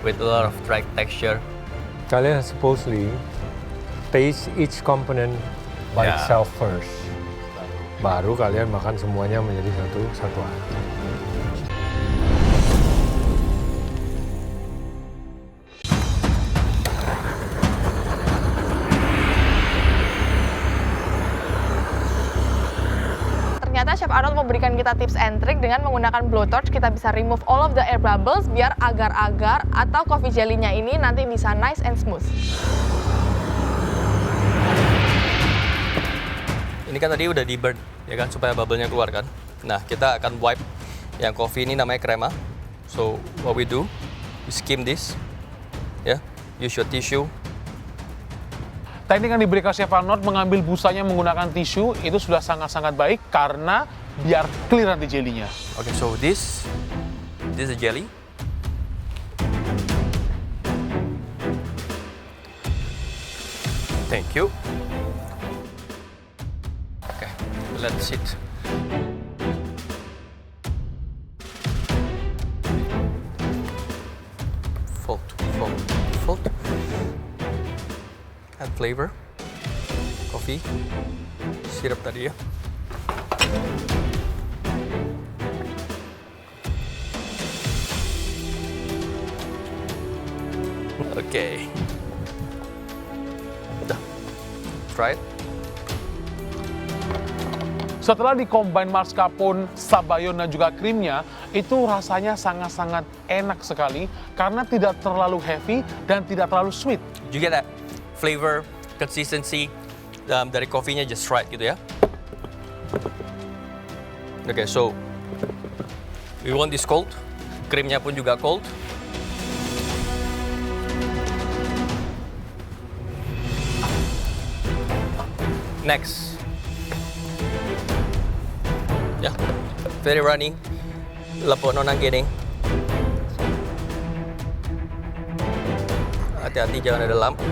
with a lot of dry texture. Kalian supposedly taste each component by Yeah. itself first. Baru kalian makan semuanya menjadi satu satuan. Ternyata Chef Arnold memberikan kita tips and trick dengan menggunakan blowtorch. Kita bisa remove all of the air bubbles biar agar-agar atau coffee jelly-nya ini nanti bisa nice and smooth. Ini kan tadi udah di burn, ya kan, supaya bubble-nya keluar kan. Nah, kita akan wipe yang coffee ini namanya crema. So, what we do, we skim this, ya. Use your tissue. Teknik yang diberikan Chef Arnold mengambil busanya menggunakan tisu itu sudah sangat-sangat baik karena biar clear nanti jelinya. Okay, so this is a jelly. Thank you. Okay, let's sit. Fold, fold, fold. Add flavor. Coffee. Sirup tadi ya. Oke. Udah. Try it. Setelah di-combine mascarpone, sabayon, dan juga krimnya, itu rasanya sangat-sangat enak sekali karena tidak terlalu heavy dan tidak terlalu sweet. You get that flavor, consistency dari kopinya just right gitu ya. Okay, so we want this cold. Krimnya pun juga cold. Next. Ya, very running. Lepok nonang gini. Hati-hati jangan ada lampu.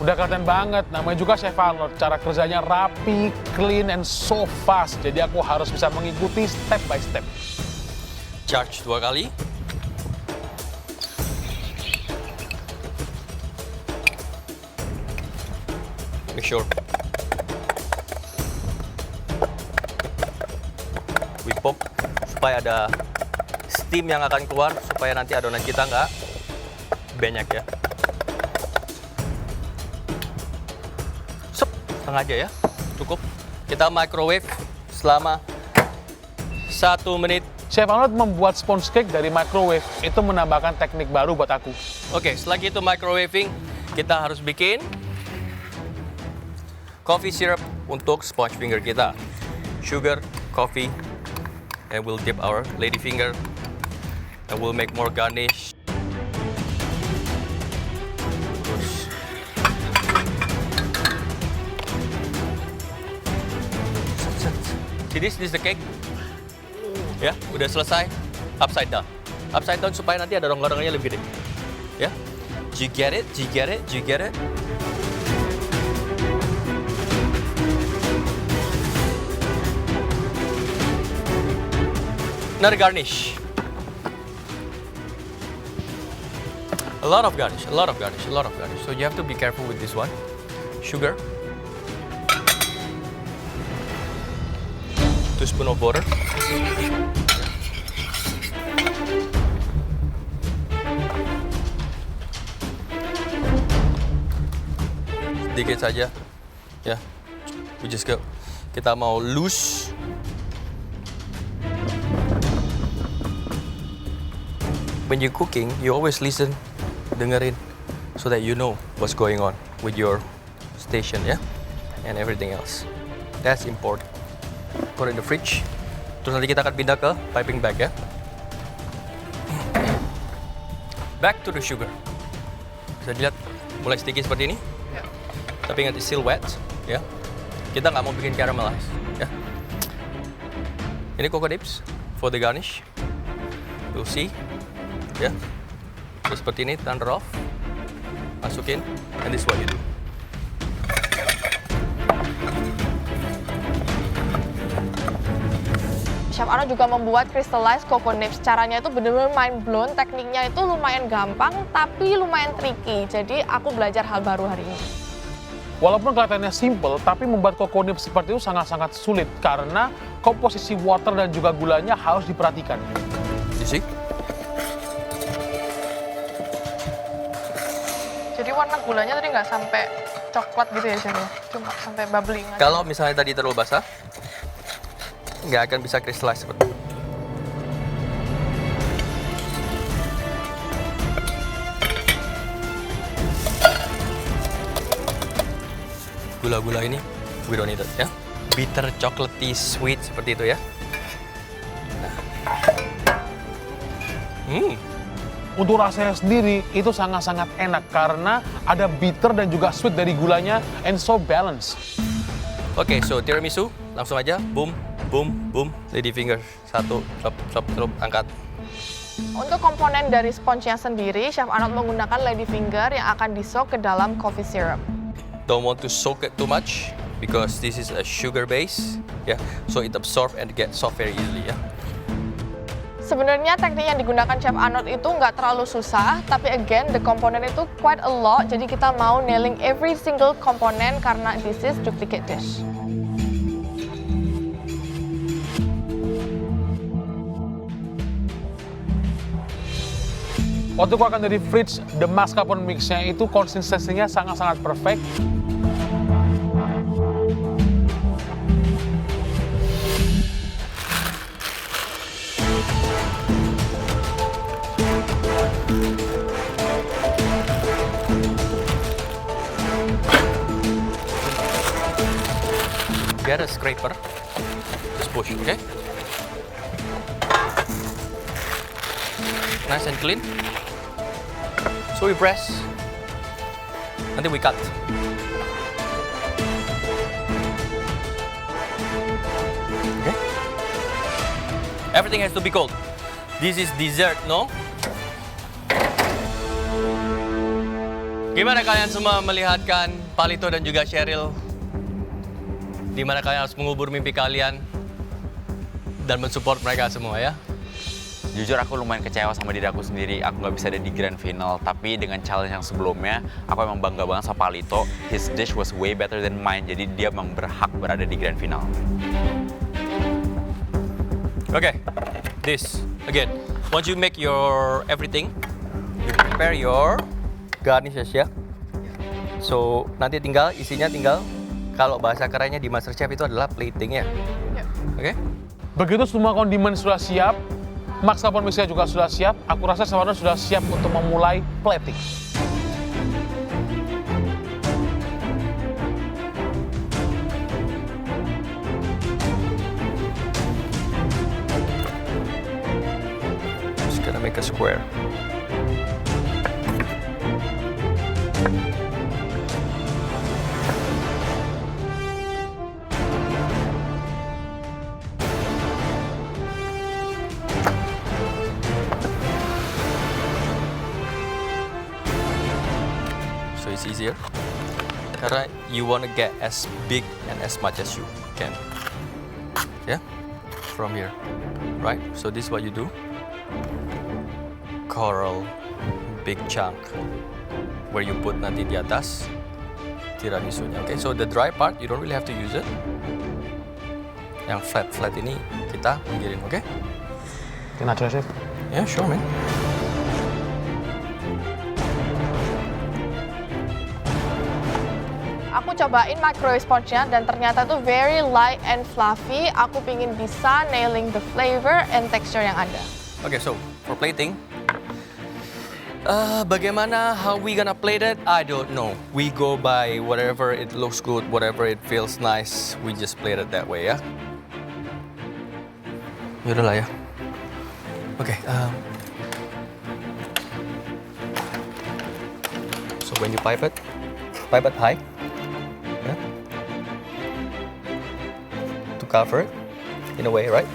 Udah kelihatan banget, namanya juga Chef Arnold. Cara kerjanya rapi, clean, and so fast. Jadi aku harus bisa mengikuti step by step. Charge 2 kali. Make sure. We pop supaya ada steam yang akan keluar supaya nanti adonan kita nggak banyak ya. Setengah aja ya, cukup. Kita microwave selama 1 menit. Chef Arnold membuat sponge cake dari microwave. Itu menambahkan teknik baru buat aku. Oke, setelah itu microwaving, kita harus bikin coffee syrup untuk sponge finger kita. Sugar, coffee, and we'll dip our lady finger, and we'll make more garnish. See this is the cake. Ya, udah selesai. Upside down. Upside down supaya nanti ada rongga-rongganya lebih gede. Ya. Do you get it? Do you get it? Do you get it? Another garnish. A lot of garnish, a lot of garnish, a lot of garnish. So you have to be careful with this one. Sugar. 2 spoon of butter. Sedikit saja, ya. We just go. Kita mau loose. When you're cooking, you always listen, dengerin, so that you know what's going on with your station, ya, and everything else. That's important. Put it in the fridge. Terus nanti kita akan pindah ke piping bag ya. Back to the sugar. Bisa dilihat mulai sticky seperti ini. Tapi ingat it's still wet ya. Kita nggak mau bikin caramelize ya. Ini cocoa dips for the garnish. You'll see ya. Terus seperti ini, turn off. Masukin, and this is what you do. Chef Chef Arnold juga membuat crystallized cocoa nibs. Caranya itu benar-benar mind blown, tekniknya itu lumayan gampang tapi lumayan tricky. Jadi aku belajar hal baru hari ini. Walaupun kelihatannya simple, tapi membuat cocoa nibs seperti itu sangat-sangat sulit karena komposisi water dan juga gulanya harus diperhatikan. You see? Jadi warna gulanya tadi nggak sampai coklat gitu ya Chef ya? Cuma sampai bubbling aja. Kalau misalnya tadi terlalu basah, nggak akan bisa crystallize seperti itu. Gula-gula ini, we don't need it ya. Bitter, chocolatey, sweet seperti itu ya. Untuk rasanya sendiri itu sangat-sangat enak karena ada bitter dan juga sweet dari gulanya and so balanced. Oke, so tiramisu, langsung aja, boom, boom, boom, lady finger, satu, celop, angkat. Untuk komponen dari sponge-nya sendiri, Chef Arnold menggunakan lady finger yang akan di-soak ke dalam coffee syrup. Don't want to soak it too much because this is a sugar base, yeah, so it absorb and get soft very easily, ya. Sebenarnya teknik yang digunakan Chef Arnold itu nggak terlalu susah, tapi again, the component itu quite a lot, jadi kita mau nailing every single component karena this is duplicate dish. Waktu keluarkan dari fridge, the mascarpone mix-nya itu konsistensinya sangat-sangat perfect. Get a scraper, just push, okay? Nice and clean. So we press, nanti we cut. Okay? Everything has to be cold. This is dessert, no? Gimana kalian semua melihatkan Palito dan juga Cheryl? Di mana kalian harus mengubur mimpi kalian dan mensupport mereka semua ya? Jujur aku lumayan kecewa sama diri aku sendiri, aku nggak bisa ada di grand final. Tapi dengan challenge yang sebelumnya, aku emang bangga banget sama Palito. His dish was way better than mine, jadi dia emang berhak berada di grand final. Okay, this again. Once you make your everything, you prepare your garnishes ya. So nanti tinggal isinya kalau bahasa kerennya di MasterChef itu adalah plating ya. Oke? Begitu semua kondimen sudah siap, mascarpone mix-nya juga sudah siap, aku rasa Chef Arnold sudah siap untuk memulai plating. Just gonna make a square. So it's easier karena you want to get as big and as much as you can, yeah, from here, right? So this is what you do. Coral, big chunk, where you put nanti di atas tiramisunya. Okay, so the dry part you don't really have to use it. Yang flat ini kita pinggirin, okay? Can I try, Chef? Yeah, sure, man. Aku cobain microwave sponge-nya dan ternyata tuh very light and fluffy. Aku pingin bisa nailing the flavor and texture yang ada. Okay, so for plating, bagaimana how we gonna plate it? I don't know. We go by whatever it looks good, whatever it feels nice. We just plate it that way ya. Yaudah lah ya. Okay. So when you pipe it high. Yeah. To cover it in a way, right?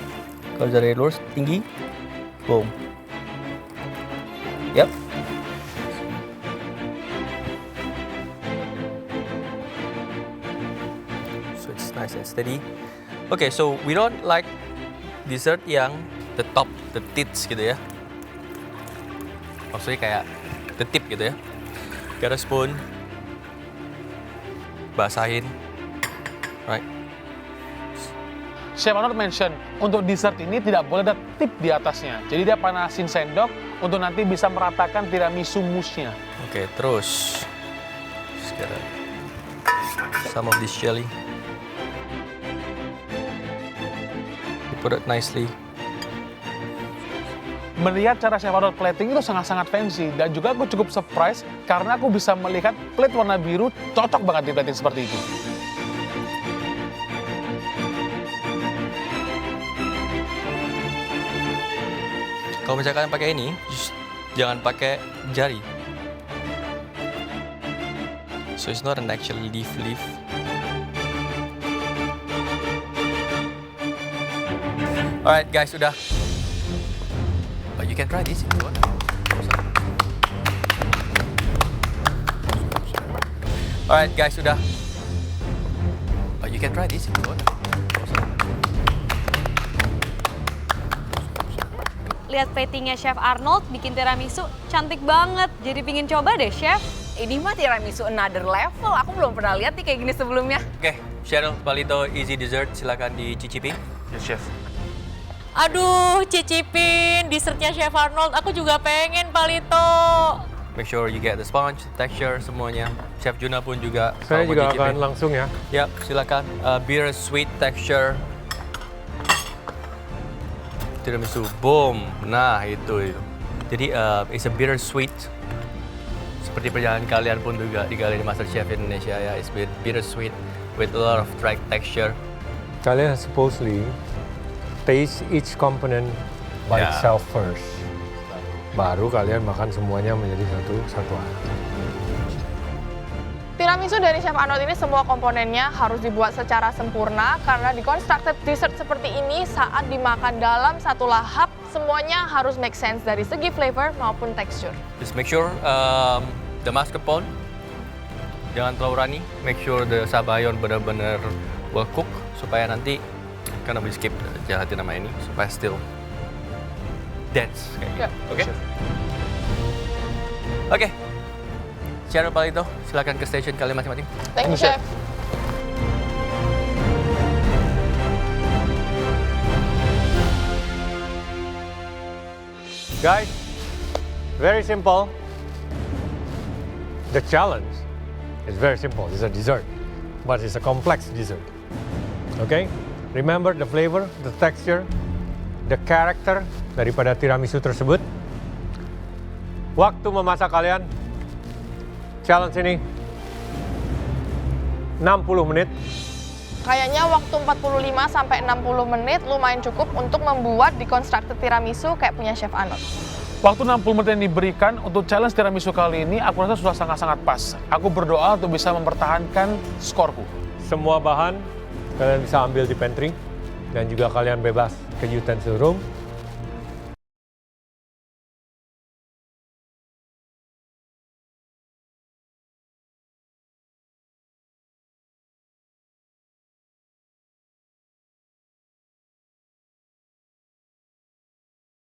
Kalau dari luar tinggi, boom. Yep. So it's nice and steady. Okay, so we don't like dessert yang the top, the tits gitu ya. Maksudnya kayak the tip gitu ya. Get a spoon, basahin, right? Chef Arnold mention, untuk dessert ini tidak boleh ada tip di atasnya. Jadi dia panasin sendok untuk nanti bisa meratakan tiramisu mousse-nya. Oke, terus sekarang some of this jelly. You put it nicely. Melihat cara Chef Arnold plating itu sangat-sangat fancy. Dan juga aku cukup surprise karena aku bisa melihat plate warna biru cocok banget di plating seperti itu. Kalau misalkan pakai ini, jangan pakai jari. So it's not an actual leaf. Alright guys, sudah. But you can try this if you want. Alright guys, sudah. But you can try this if you want. Lihat platingnya Chef Arnold bikin tiramisu cantik banget. Jadi pingin coba deh, Chef. Ini mah tiramisu another level. Aku belum pernah lihat nih kayak gini sebelumnya. Oke, Cheryl, Palito, easy dessert, silakan dicicipi. Yes, Chef. Aduh, cicipin dessertnya Chef Arnold. Aku juga pengen, Palito. Make sure you get the sponge, texture, semuanya. Chef Juna pun juga. Saya mau juga cicipin. akan langsung ya. Ya, silakan. Bitter sweet texture. Tiramisu, boom. Nah, itu. Jadi, it's a bitter sweet. Seperti perjalanan kalian pun juga di Kali Master Chef Indonesia ya. It's bitter sweet with a lot of dry texture. Kalian supposedly taste each component by Ya. itself first. Baru kalian makan semuanya menjadi satu satuan. Tiramisu dari Chef Arnold ini semua komponennya harus dibuat secara sempurna karena di constructed dessert seperti ini saat dimakan dalam satu lahap semuanya harus make sense dari segi flavor maupun tekstur. Just make sure the mascarpone jangan terlalu runny. Make sure the sabayon benar-benar well cook supaya nanti karena we skip jahatin nama ini supaya still dense kayak gitu. Ya. Oke? Oke. Cheryl Palito, silakan ke station kalian masing-masing. Thank you, Chef. Guys, very simple. The challenge is very simple. It's a dessert, but it's a complex dessert. Okay? Remember the flavor, the texture, the character daripada tiramisu tersebut. Waktu memasak kalian, challenge ini 60 menit. Kayaknya waktu 45 sampai 60 menit lumayan cukup untuk membuat deconstructed tiramisu kayak punya Chef Arnold. Waktu 60 menit yang diberikan untuk challenge tiramisu kali ini, aku rasa sudah sangat-sangat pas. Aku berdoa untuk bisa mempertahankan skorku. Semua bahan kalian bisa ambil di pantry dan juga kalian bebas ke utensil room